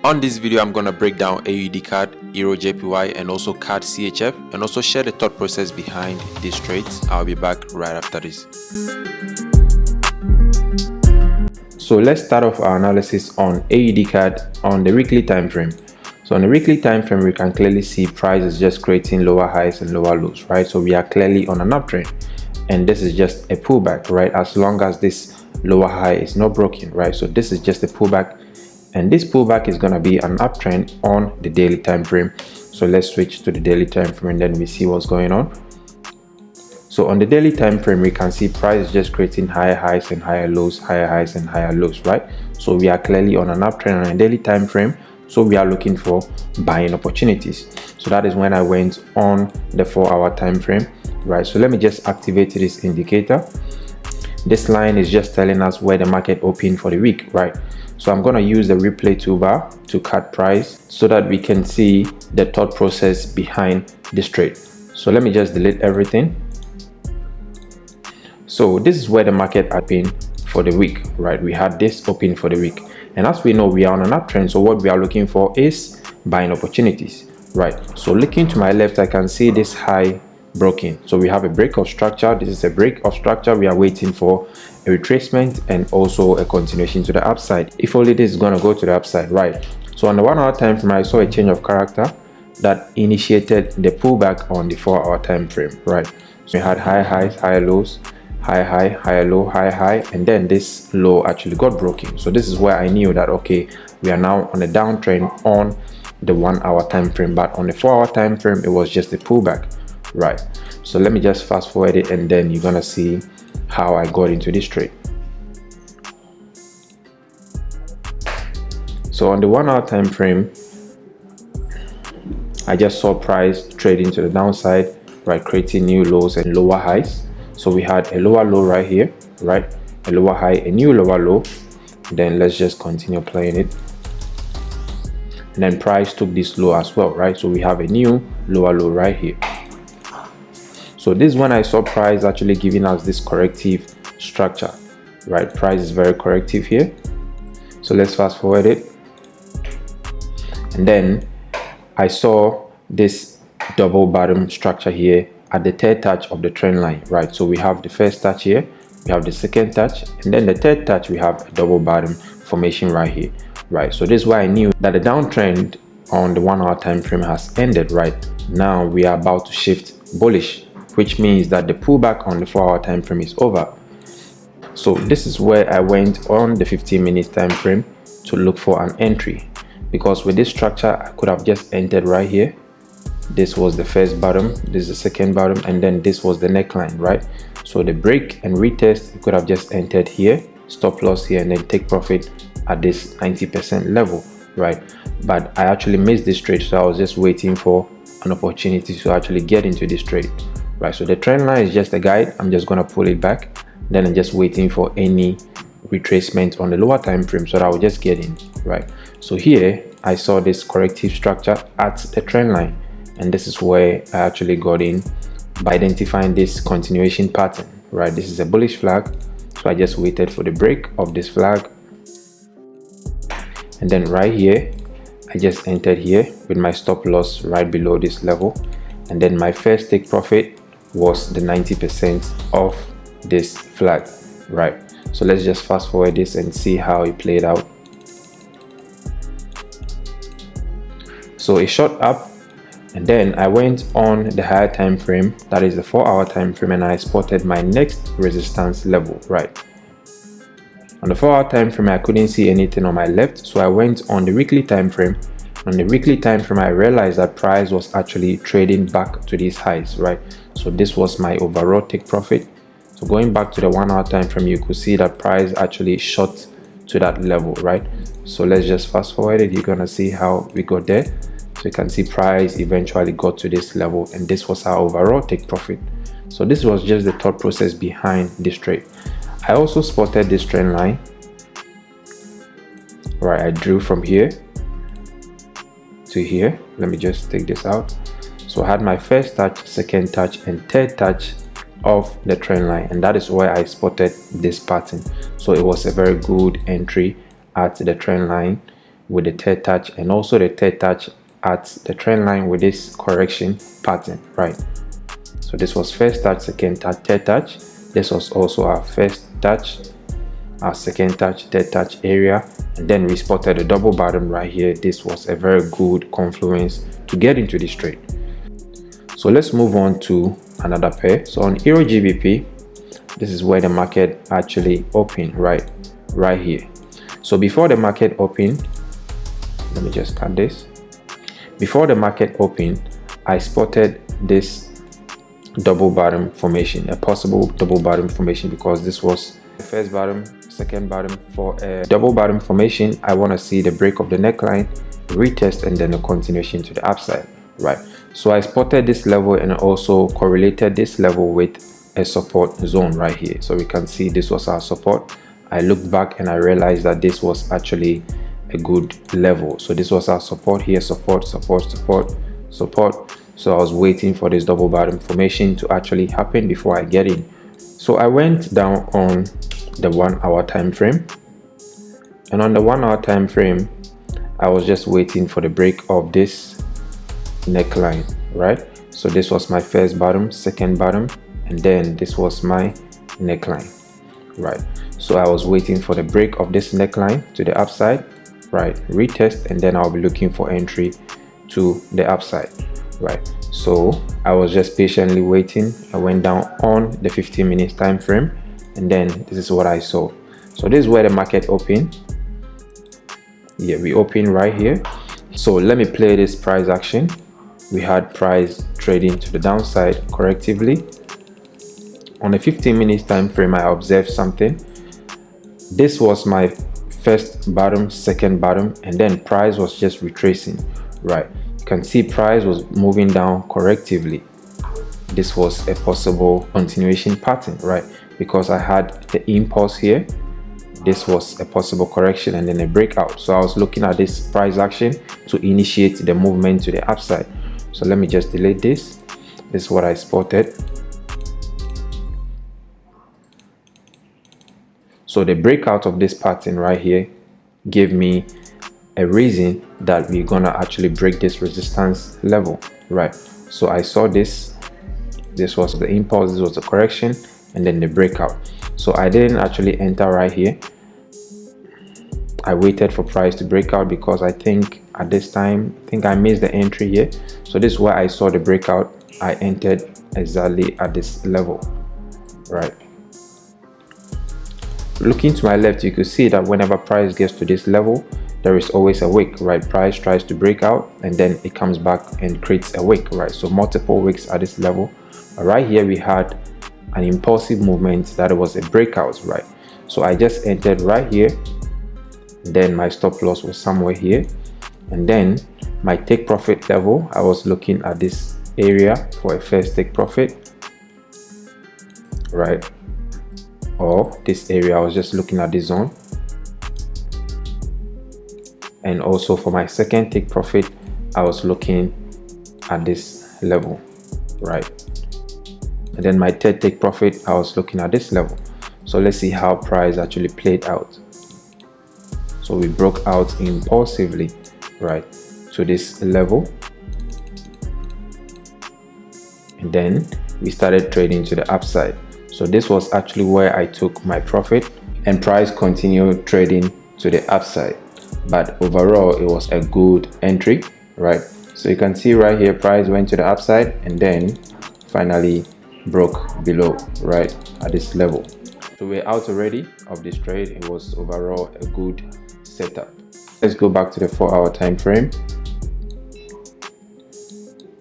On this video, I'm going to break down AUDCAD, EURGBP, and also CADCHF, and also share the thought process behind these trades. I'll be back right after this. So let's start off our analysis on AEDCAD on the weekly time frame. So on the weekly time frame, we can clearly see price is just creating lower highs and lower lows, right? So we are clearly on an uptrend, and this is just a pullback, right? As long as this lower high is not broken, right? So this is just a pullback, and this pullback is going to be an uptrend on the daily time frame. So let's switch to the daily time frame and then we see what's going on. So on the daily time frame, we can see price just creating higher highs and higher lows, higher highs and higher lows, right? So we are clearly on an uptrend on a daily time frame. So we are looking for buying opportunities. So that is when I went on the 4-hour time frame, right? So let me just activate this indicator. This line is just telling us where the market opened for the week, right? So I'm going to use the replay toolbar to cut price so that we can see the thought process behind this trade. So let me just delete everything. So this is where the market opened for the week, right? We had this open for the week, and as we know, we are on an uptrend. So what we are looking for is buying opportunities, right? So looking to my left, I can see this high broken. So we have a break of structure. This is a break of structure. We are waiting for a retracement and also a continuation to the upside. If only this is going to go to the upside, right? So on the 1-hour time frame, I saw a change of character that initiated the pullback on the 4-hour time frame, right? So we had high highs, high lows, high high, high low, high high, and then this low actually got broken. So this is where I knew that okay, we are now on a downtrend on the 1-hour time frame, but on the 4-hour time frame, it was just a pullback, right? So let me just fast forward it, and then you're gonna see how I got into this trade. So on the 1-hour time frame, I just saw price trading to the downside, right, creating new lows and lower highs. So we had a lower low right here, right, a lower high, a new lower low. Then let's just continue playing it, and then price took this low as well, right? So we have a new lower low right here. So this is when I saw price actually giving us this corrective structure, right? Price is very corrective here. So let's fast forward it, and then I saw this double bottom structure here at the third touch of the trend line, right? So we have the first touch here, we have the second touch, and then the third touch we have a double bottom formation right here, right? So this is why I knew that the downtrend on the 1-hour time frame has ended. Right now we are about to shift bullish, which means that the pullback on the 4-hour time frame is over. So this is where I went on the 15-minute time frame to look for an entry, because with this structure I could have just entered right here. This was the first bottom, this is the second bottom, and then this was the neckline, right? So the break and retest, you could have just entered here, stop loss here, and then take profit at this 90% level, right? But I actually missed this trade, so I was just waiting for an opportunity to actually get into this trade, right? So the trend line is just a guide. I'm just gonna pull it back, then I'm just waiting for any retracement on the lower time frame so that I will just get in, right? So here I saw this corrective structure at the trend line, and this is where I actually got in by identifying this continuation pattern, right? This is a bullish flag, so I just waited for the break of this flag, and then right here I just entered here with my stop loss right below this level, and then my first take profit was the 90% of this flag, right? So let's just fast forward this and see how it played out. So it shot up, and then I went on the higher time frame, that is the 4-hour time frame, and I spotted my next resistance level, right? On the 4-hour time frame, I couldn't see anything on my left, so I went on the weekly time frame. On the weekly time frame, I realized that price was actually trading back to these highs, right? So this was my overall take profit. So going back to the 1-hour time frame, you could see that price actually shot to that level, right? So let's just fast forward it. You're gonna see how we got there. So you can see price eventually got to this level, and this was our overall take profit. So this was just the thought process behind this trade. I also spotted this trend line, right? I drew from here to here. Let me just take this out. So I had my first touch, second touch, and third touch of the trend line, and that is where I spotted this pattern. So it was a very good entry at the trend line, with the third touch, and also the third touch at the trend line with this correction pattern, right? So this was first touch, second touch, third touch. This was also our first touch, our second touch, third touch area, and then we spotted a double bottom right here. This was a very good confluence to get into this trade. So let's move on to another pair. So on EURGBP, this is where the market actually opened, right here. So before the market opened, let me just cut this. Before the market opened, I spotted this double bottom formation, a possible double bottom formation, because this was the first bottom, second bottom. For a double bottom formation, I want to see the break of the neckline, retest, and then a continuation to the upside, right? So I spotted this level and also correlated this level with a support zone right here. So we can see this was our support. I looked back and I realized that this was actually a good level. So this was our support here, support, support, support, support. So I was waiting for this double bottom formation to actually happen before I get in. So I went down on the 1 hour time frame, and on the 1 hour time frame, I was just waiting for the break of this neckline, right? So this was my first bottom, second bottom, and then this was my neckline, right? So I was waiting for the break of this neckline to the upside, right? Retest, and then I'll be looking for entry to the upside, right? So I was just patiently waiting. I went down on the 15 minutes time frame, and then this is what I saw. So this is where the market opened. Yeah, we opened right here. So let me play this price action. We had price trading to the downside correctively. On the 15 minutes time frame, I observed something. This was my first bottom, second bottom, and then price was just retracing, right? You can see price was moving down correctively. This was a possible continuation pattern, right? Because I had the impulse here. This was a possible correction and then a breakout. So I was looking at this price action to initiate the movement to the upside. So let me just delete this. This is what I spotted. So the breakout of this pattern right here gave me a reason that we're gonna actually break this resistance level, right? So I saw this. This was the impulse, this was the correction, and then the breakout. So I didn't actually enter right here. I waited for price to break out because I think at this time, I missed the entry here. So this is where I saw the breakout. I entered exactly at this level, right? Looking to my left, you can see that whenever price gets to this level, there is always a wick, right? Price tries to break out and then it comes back and creates a wick, right? So multiple wicks at this level. But right here we had an impulsive movement that was a breakout, right? So I just entered right here. Then my stop loss was somewhere here, and then my take profit level, I was looking at this area for a first take profit, right? Or this area, I was just looking at this zone. And also for my second take profit, I was looking at this level, right? And then my third take profit, I was looking at this level. So let's see how price actually played out. So we broke out impulsively, right, to this level, and then we started trading to the upside. So this was actually where I took my profit, and price continued trading to the upside. But overall, it was a good entry, right? So you can see right here, price went to the upside and then finally broke below, right, at this level. So we're out already of this trade. It was overall a good setup. Let's go back to the 4 hour time frame.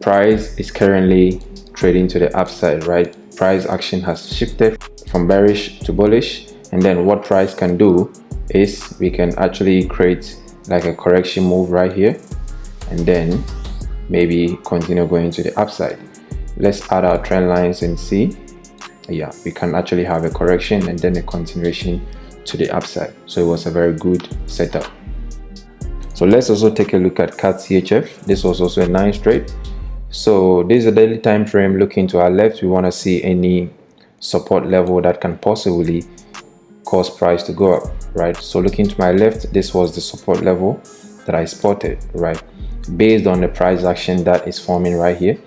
Price is currently trading to the upside, right? Price action has shifted from bearish to bullish, and then what price can do is we can actually create like a correction move right here and then maybe continue going to the upside. Let's add our trend lines and see. Yeah, we can actually have a correction and then a continuation to the upside. So it was a very good setup. So let's also take a look at CADCHF. This was also a nice trade. So this is a daily time frame. Looking to our left, we want to see any support level that can possibly cause price to go up, right? So looking to my left, this was the support level that I spotted, right, based on the price action that is forming right here.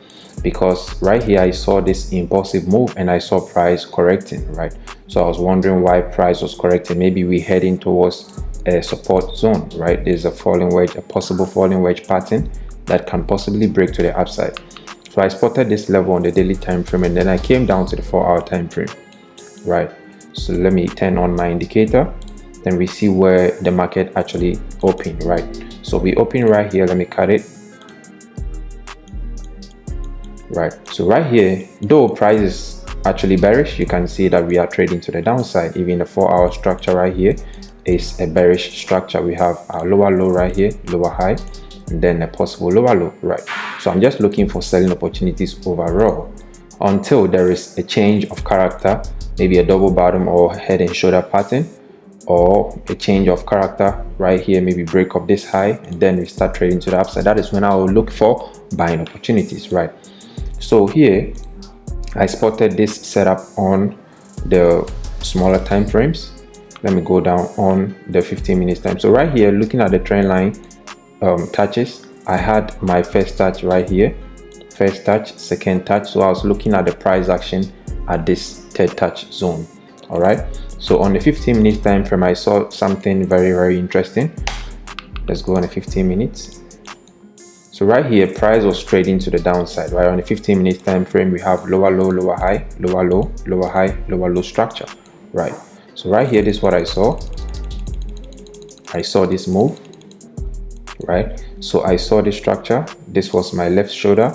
Because right here I saw this impulsive move and I saw price correcting, right? So I was wondering why price was correcting. Maybe we're heading towards a support zone, right? There's a falling wedge, a possible falling wedge pattern that can possibly break to the upside. So I spotted this level on the daily time frame, and then I came down to the 4-hour time frame, right? So let me turn on my indicator, then we see where the market actually opened, right? So we open right here. Let me cut it. Right, so right here, though price is actually bearish, you can see that we are trading to the downside. Even the 4-hour structure right here is a bearish structure. We have our lower low right here, lower high, and then a possible lower low, right? So I'm just looking for selling opportunities overall until there is a change of character, maybe a double bottom or head and shoulder pattern, or a change of character right here, maybe break up this high, and then we start trading to the upside. That is when I will look for buying opportunities, right? So here I spotted this setup on the smaller time frames. Let me go down on the 15 minutes time. So right here, looking at the trend line touches, I had my first touch right here, first touch, second touch. So I was looking at the price action at this third touch zone. All right, so on the 15 minutes time frame, I saw something very interesting. Let's go on the 15 minutes. So right here, price was trading to the downside, right? On the 15 minutes time frame, we have lower low, lower high, lower low, lower high, lower low structure, right? So right here, this is what I saw. I saw this move, right? So I saw this structure. This was my left shoulder,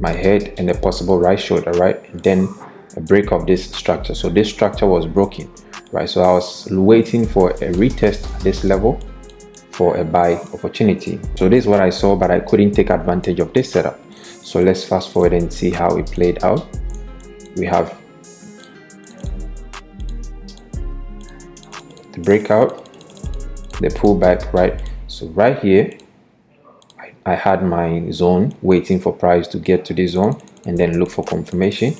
my head, and the possible right shoulder, right? And then a break of this structure. So this structure was broken, right? So I was waiting for a retest at this level for a buy opportunity. So this is what I saw, but I couldn't take advantage of this setup. So let's fast forward and see how it played out. We have the breakout, the pullback, right? So right here, I had my zone waiting for price to get to this zone and then look for confirmation.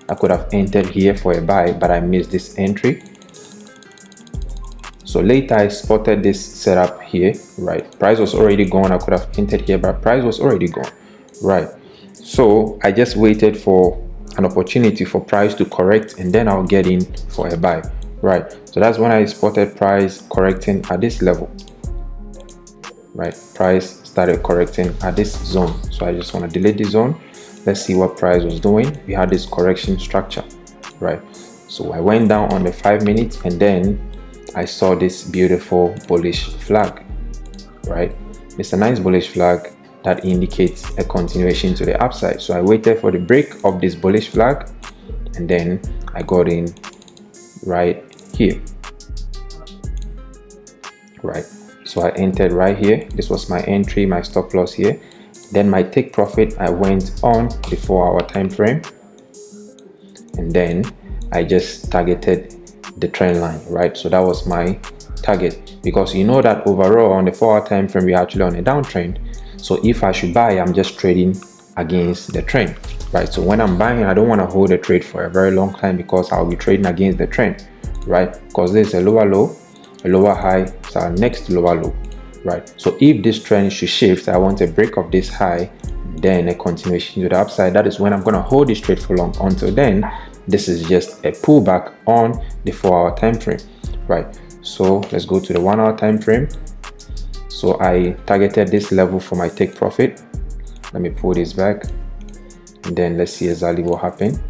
I could have entered here for a buy, but I missed this entry. So later I spotted this setup here, right? Price was already gone. I could have entered here, but price was already gone, right? So I just waited for an opportunity for price to correct, and then I'll get in for a buy, right? So that's when I spotted price correcting at this level, right? Price started correcting at this zone. So I just want to delete this zone. Let's see what price was doing. We had this correction structure, right? So I went down on the 5 minutes, and then I saw this beautiful bullish flag, right? It's a nice bullish flag that indicates a continuation to the upside. So I waited for the break of this bullish flag, and then I got in right here, right? So I entered right here. This was my entry, my stop loss here. Then my take profit, I went on the 4-hour time frame, and then I just targeted the trend line, right? So that was my target, because you know that overall on the 4-hour time frame we're actually on a downtrend. So if I should buy, I'm just trading against the trend, right? So when I'm buying, I don't want to hold a trade for a very long time, because I'll be trading against the trend, right? Because there's a lower low, a lower high, so our next lower low, right? So if this trend should shift, I want a break of this high, then a continuation to the upside. That is when I'm going to hold this trade for long. Until then, this is just a pullback on the 4-hour time frame, right? So let's go to the 1-hour time frame. So I targeted this level for my take profit. Let me pull this back, and then let's see exactly what happened.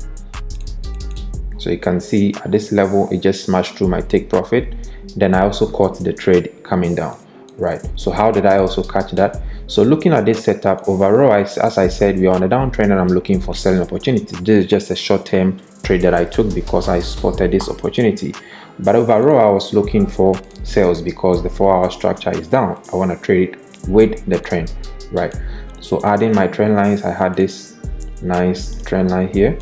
So you can see at this level, it just smashed through my take profit. Then I also caught the trade coming down, right? So how did I also catch that? So looking at this setup overall, as I said, we are on a downtrend, and I'm looking for selling opportunity. This is just a short-term trade that I took because I spotted this opportunity. But overall, I was looking for sales because the 4-hour structure is down. I want to trade it with the trend, right? So adding my trend lines, I had this nice trend line here.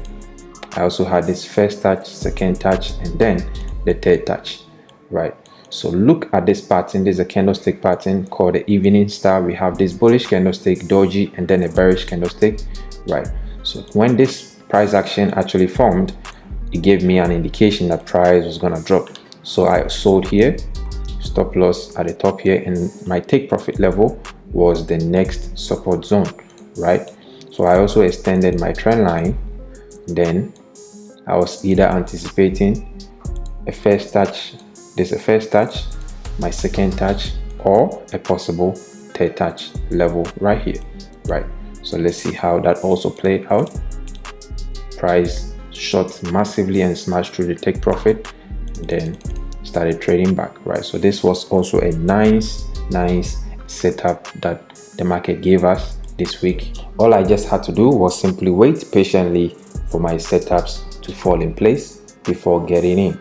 I also had this first touch, second touch, and then the third touch, right? So look at this pattern. This is a candlestick pattern called the evening star. We have this bullish candlestick, doji, and then a bearish candlestick, right? So when this price action actually formed, it gave me an indication that price was gonna drop. So I sold here, stop loss at the top here, and my take profit level was the next support zone, right? So I also extended my trend line. Then I was either anticipating a first touch, there's a first touch, my second touch, or a possible third touch level right here, right? So let's see how that also played out. Price shot massively and smashed through the take profit, then started trading back, right? So this was also a nice setup that the market gave us this week. All I just had to do was simply wait patiently for my setups to fall in place before getting in.